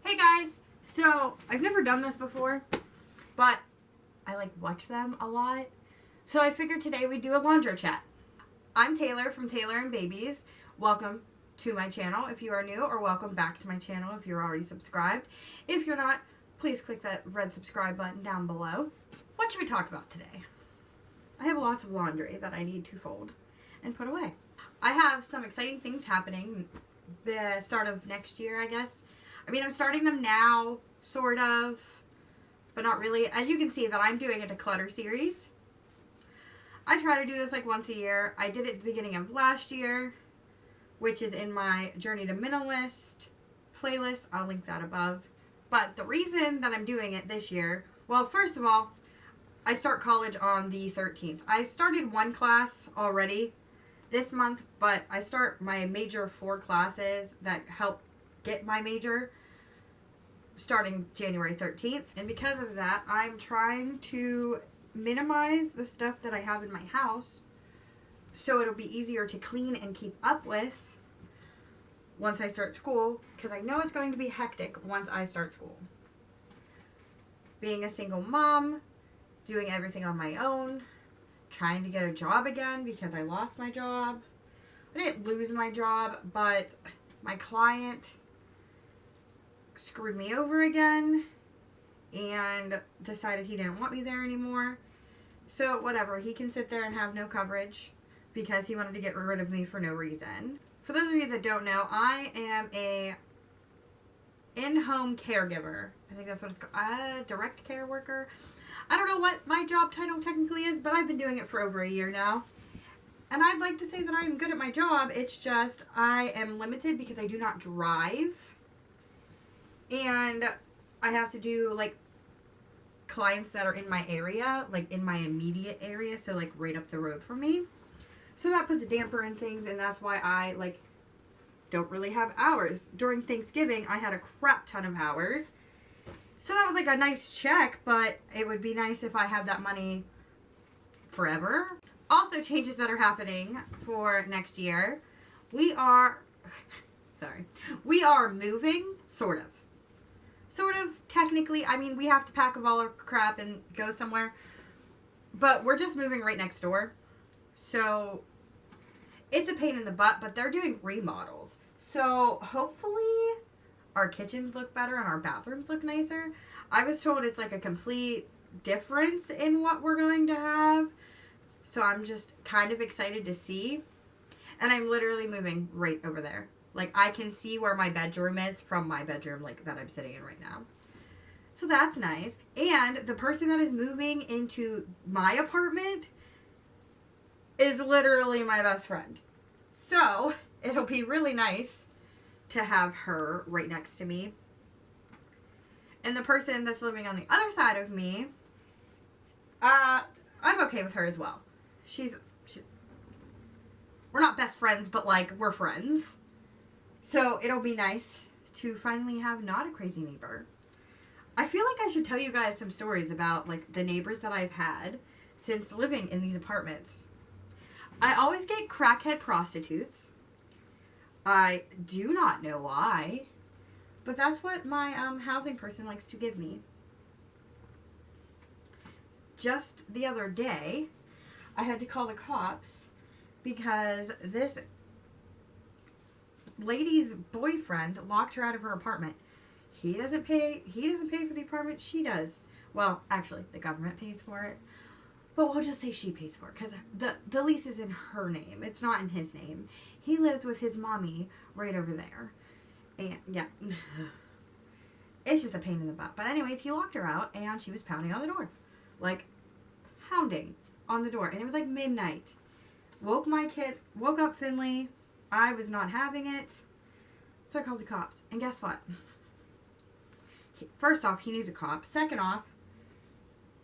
Hey guys, so I've never done this before, but I watch them a lot. So I figured today we'd do a Laundrochat. I'm Taylor from taylorandbabyz. Welcome to my channel if you are new, or welcome back to my channel if you're already subscribed. If you're not, please click that red subscribe button down below. What should we talk about today? I have lots of laundry that I need to fold and put away. I have some exciting things happening the start of next year, I guess. I mean, I'm starting them now, sort of, but not really. As you can see that I'm doing a declutter series. I try to do this once a year. I did it at the beginning of last year, which is in my Journey to Minimalist playlist. I'll link that above. But the reason that I'm doing it this year, well, first of all, I start college on the 13th. I started one class already this month, but I start my major 4 classes that help get my major starting January 13th. And because of that, I'm trying to minimize the stuff that I have in my house so it'll be easier to clean and keep up with once I start school, because I know it's going to be hectic once I start school. Being a single mom, doing everything on my own, trying to get a job again because I lost my job. I didn't lose my job, but my client screwed me over again and decided he didn't want me there anymore. So whatever, he can sit there and have no coverage because he wanted to get rid of me for no reason. For those of you that don't know, I am a in-home caregiver. I think that's what it's called. Direct care worker. I don't know what my job title technically is, but I've been doing it for over a year now. And I'd like to say that I'm good at my job. It's just I am limited because I do not drive. And I have to do clients that are in my area, in my immediate area, so right up the road from me. So that puts a damper in things, and that's why I don't really have hours. During Thanksgiving, I had a crap ton of hours. So that was a nice check, but it would be nice if I had that money forever. Also, changes that are happening for next year. We are moving, sort of. Sort of, technically. I mean, we have to pack up all our crap and go somewhere. But we're just moving right next door. So, it's a pain in the butt, but they're doing remodels. So, hopefully, our kitchens look better and our bathrooms look nicer. I was told it's a complete difference in what we're going to have. So, I'm just kind of excited to see. And I'm literally moving right over there. I can see where my bedroom is from my bedroom, that I'm sitting in right now. So that's nice. And the person that is moving into my apartment is literally my best friend. So it'll be really nice to have her right next to me. And the person that's living on the other side of me, I'm okay with her as well. We're not best friends, but we're friends. So it'll be nice to finally have not a crazy neighbor. I feel I should tell you guys some stories about the neighbors that I've had since living in these apartments. I always get crackhead prostitutes. I do not know why, but that's what my housing person likes to give me. Just the other day, I had to call the cops because this lady's boyfriend locked her out of her apartment. He doesn't pay for the apartment, she does. Well, actually, the government pays for it. But we'll just say she pays for it because the lease is in her name. It's not in his name. He lives with his mommy right over there. And yeah. It's just a pain in the butt. But anyways, he locked her out and she was pounding on the door. Pounding on the door. And it was midnight. Woke up Finley. I was not having it. So I called the cops. And guess what? First off, he knew the cops. Second off,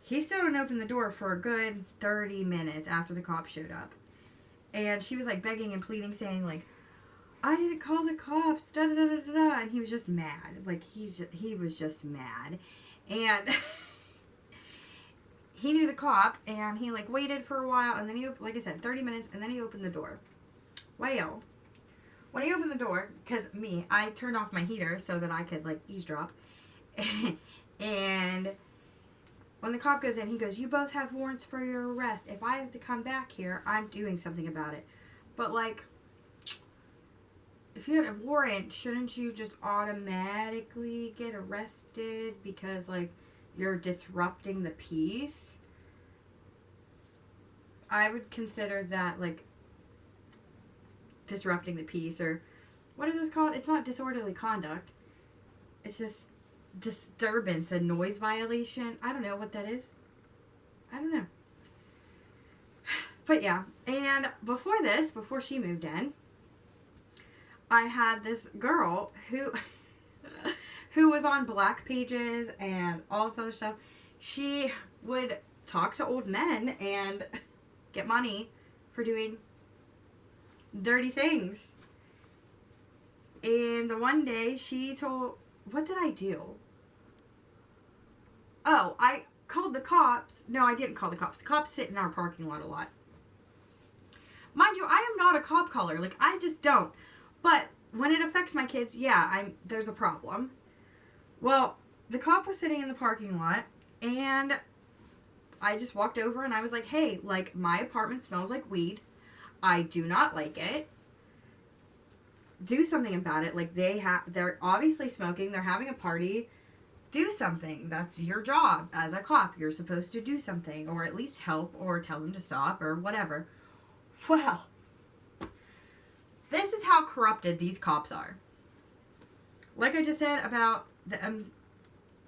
he still didn't open the door for a good 30 minutes after the cops showed up. And she was begging and pleading, saying I didn't call the cops, da da da da da. And he was just mad. He was just mad. And he knew the cop, and he waited for a while, and then he, like I said, 30 minutes, and then he opened the door. Well, when he opened the door, because I turned off my heater so that I could, like, eavesdrop. And when the cop goes in, he goes, you both have warrants for your arrest. If I have to come back here, I'm doing something about it. But, like, if you had a warrant, shouldn't you just automatically get arrested because, like, you're disrupting the peace? I would consider that, like, disrupting the peace, or what are those called? It's not disorderly conduct. It's just disturbance, a noise violation. I don't know what that is. I don't know. But yeah, and before she moved in, I had this girl who was on Black Pages and all this other stuff. She would talk to old men and get money for doing dirty things. And the one day she told, what did I do? Oh, I called the cops. No, I didn't call the cops. The cops sit in our parking lot a lot. Mind you, I am not a cop caller. Like, I just don't. But when it affects my kids, yeah, there's a problem. Well, the cop was sitting in the parking lot, and I just walked over and I was like, hey, like, my apartment smells like weed. I do not like it. Do something about it. Like, they're obviously smoking. They're having a party. Do something. That's your job as a cop. You're supposed to do something, or at least help, or tell them to stop, or whatever. Well, this is how corrupted these cops are. Like I just said about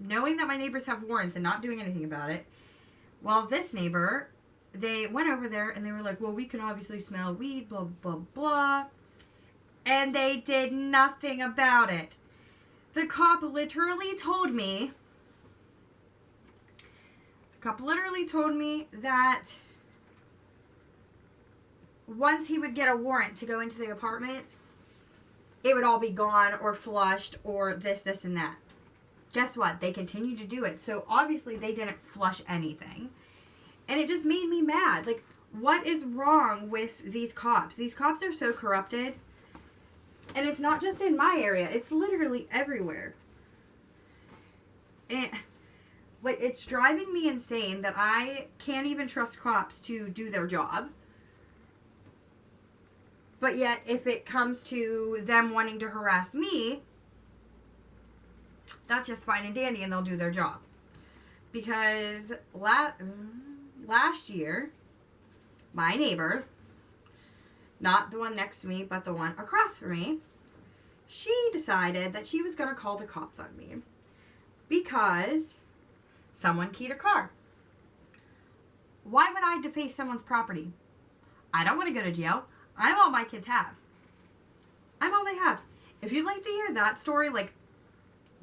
knowing that my neighbors have warrants and not doing anything about it. Well, this neighbor, they went over there and they were like, well, we can obviously smell weed, blah, blah, blah. And they did nothing about it. The cop literally told me that once he would get a warrant to go into the apartment, it would all be gone or flushed or this, and that. Guess what? They continued to do it. So obviously they didn't flush anything. And it just made me mad. Like, what is wrong with these cops? These cops are so corrupted. And it's not just in my area. It's literally everywhere. And, like, it's driving me insane that I can't even trust cops to do their job. But yet, if it comes to them wanting to harass me, that's just fine and dandy and they'll do their job. Because last year, my neighbor, not the one next to me, but the one across from me, she decided that she was going to call the cops on me because someone keyed her car. Why would I deface someone's property? I don't want to go to jail. I'm all my kids have. I'm all they have. If you'd like to hear that story, like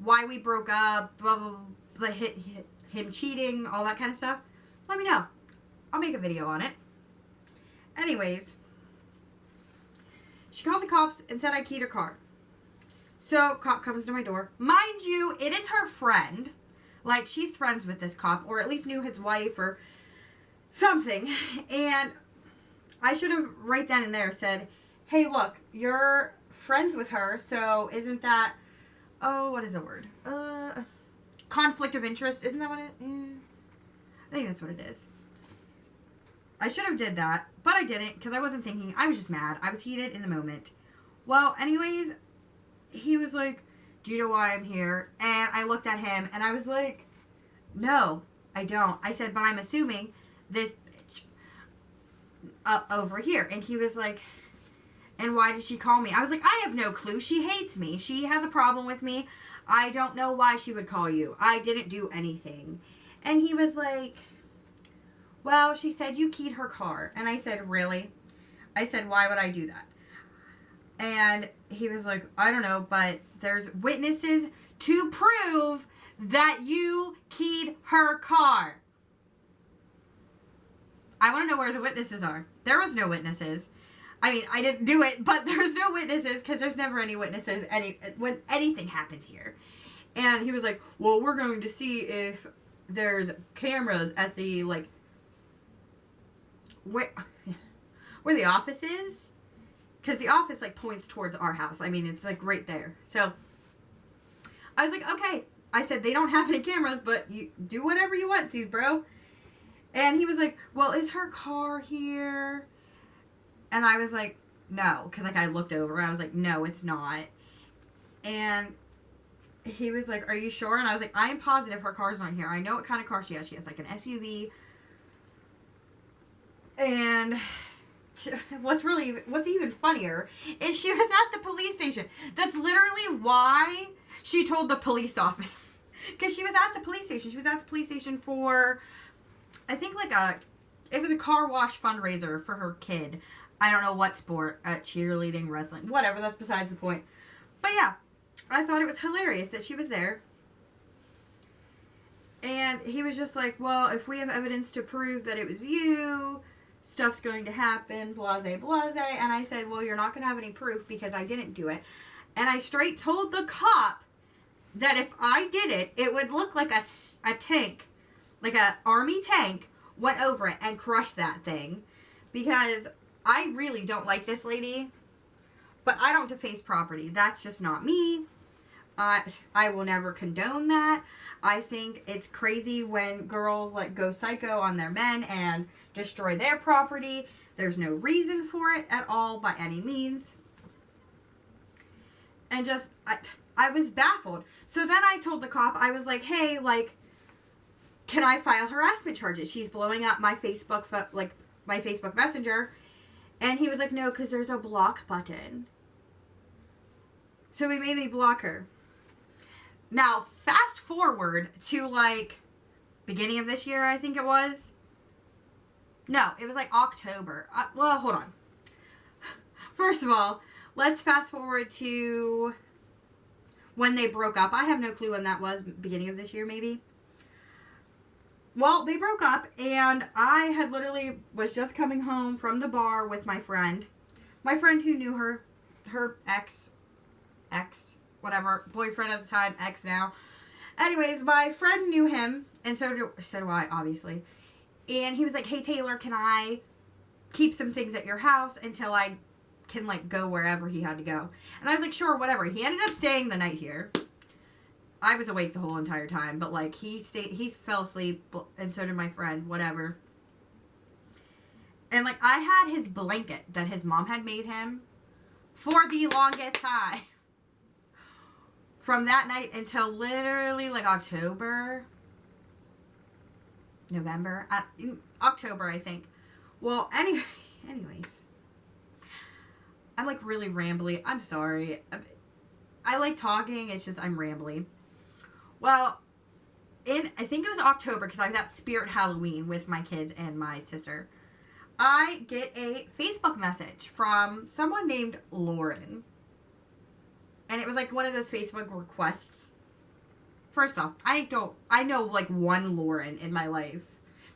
why we broke up, blah, blah, blah, him cheating, all that kind of stuff, let me know. I'll make a video on it. Anyways, she called the cops and said I keyed her car. So, cop comes to my door. Mind you, it is her friend. Like, she's friends with this cop, or at least knew his wife, or something. And I should have right then and there said, hey, look, you're friends with her, so isn't that, what is the word? Conflict of interest. Isn't that what it is? I think that's what it is. I should have did that, but I didn't because I wasn't thinking. I was just mad. I was heated in the moment. Well, anyways, he was like, do you know why I'm here? And I looked at him and I was like, no, I don't. I said, but I'm assuming this bitch over here. And he was like, and why did she call me? I was like, I have no clue. She hates me. She has a problem with me. I don't know why she would call you. I didn't do anything. And he was like, well, she said you keyed her car. And I said, really? I said, why would I do that? And he was like, I don't know, but there's witnesses to prove that you keyed her car. I want to know where the witnesses are. There was no witnesses. I mean, I didn't do it, but there's no witnesses because there's never any witnesses when anything happens here. And he was like, well, we're going to see if there's cameras at the, like, where the office is. because the office, like, points towards our house. I mean, it's, like, right there. So, I was like, okay. I said, they don't have any cameras, but you do whatever you want to, bro. And he was like, well, is her car here? And I was like, no. Because, like, I looked over. I was like, no, it's not. And he was like, are you sure? And I was like, I am positive her car's not here. I know what kind of car she has. She has, like, an SUV. And what's even funnier is she was at the police station. That's literally why she told the police officer. Because she was at the police station. She was at the police station for, I think, like, it was a car wash fundraiser for her kid. I don't know what sport, cheerleading, wrestling, whatever, that's besides the point. But yeah, I thought it was hilarious that she was there. And he was just like, well, if we have evidence to prove that it was you, stuff's going to happen, blase, blase. And I said, well, you're not going to have any proof because I didn't do it. And I straight told the cop that if I did it, it would look like a tank, like a army tank, went over it and crushed that thing. Because I really don't like this lady, but I don't deface property. That's just not me. I will never condone that. I think it's crazy when girls, like, go psycho on their men and destroy their property. There's no reason for it at all by any means. And just, I was baffled. So then I told the cop, I was like, hey, like, can I file harassment charges? She's blowing up my Facebook, my Facebook Messenger. And he was like, no, because there's a block button. So he made me block her. Now, fast forward to, like, beginning of this year, I think it was. No, it was, like, October. Well, hold on. First of all, let's fast forward to when they broke up. I have no clue when that was. Beginning of this year, maybe. Well, they broke up, and I had literally was just coming home from the bar with my friend. My friend who knew her ex, whatever, boyfriend at the time, ex now. Anyways, my friend knew him, and so do I, obviously. And he was like, hey, Taylor, can I keep some things at your house until I can, like, go wherever he had to go? And I was like, sure, whatever. He ended up staying the night here. I was awake the whole entire time, but, like, he fell asleep, and so did my friend, whatever. And, like, I had his blanket that his mom had made him for the longest time. From that night until literally, like, October, November, October, I think. Well, anyways. I'm, like, really rambly. I'm sorry. I like talking. It's just I'm rambly. Well, I think it was October because I was at Spirit Halloween with my kids and my sister. I get a Facebook message from someone named Lauren. And it was like one of those Facebook requests. First off, I know like one Lauren in my life.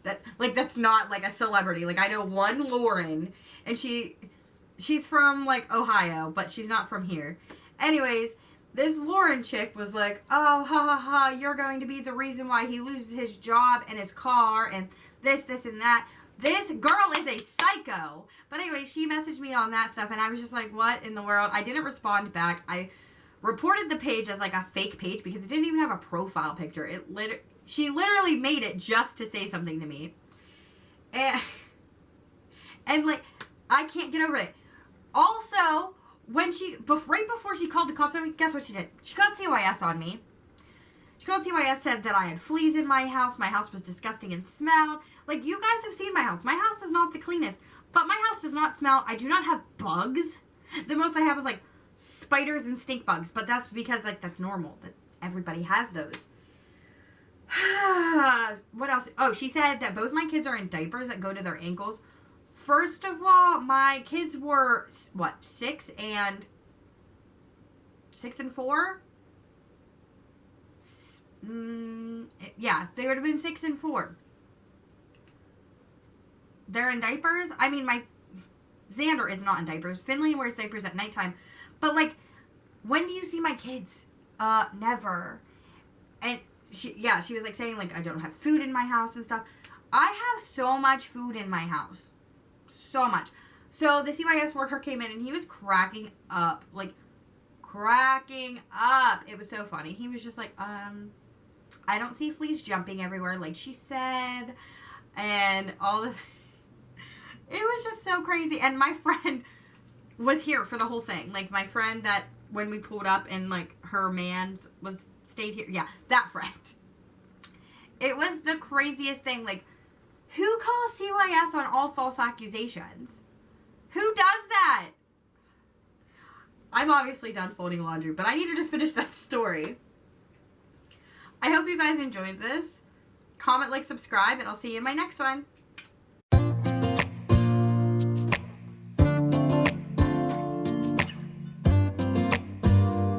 That's not like a celebrity. Like I know one Lauren and she's from like Ohio, but she's not from here. Anyways, this Lauren chick was like, oh, ha ha ha, you're going to be the reason why he loses his job and his car and this and that. This girl is a psycho. But anyway, she messaged me on that stuff and I was just like, what in the world? I didn't respond back. I reported the page as like a fake page because it didn't even have a profile picture. She literally made it just to say something to me. And like, I can't get over it. Also, when right before she called the cops on me, guess what she did? She called CYS on me. She called CYS, said that I had fleas in my house was disgusting and smelled. Like, you guys have seen my house. My house is not the cleanest, but my house does not smell. I do not have bugs. The most I have is, like, spiders and stink bugs, but that's because, like, that's normal. That everybody has those. What else? Oh, she said that both my kids are in diapers that go to their ankles. First of all, my kids were, what, 6 and 4? Yeah, they would have been 6 and 4. They're in diapers. I mean, my Xander is not in diapers. Finley wears diapers at nighttime. But, like, when do you see my kids? Never. And she was, like, saying, like, I don't have food in my house and stuff. I have so much food in my house. So much. So the CYS worker came in and he was cracking up. Like, cracking up. It was so funny. He was just like, I don't see fleas jumping everywhere like she said. And all the... It was just so crazy. And my friend was here for the whole thing. Like, my friend that when we pulled up and, like, her man stayed here. Yeah, that friend. It was the craziest thing. Like, who calls CYS on all false accusations? Who does that? I'm obviously done folding laundry, but I needed to finish that story. I hope you guys enjoyed this. Comment, like, subscribe, and I'll see you in my next one.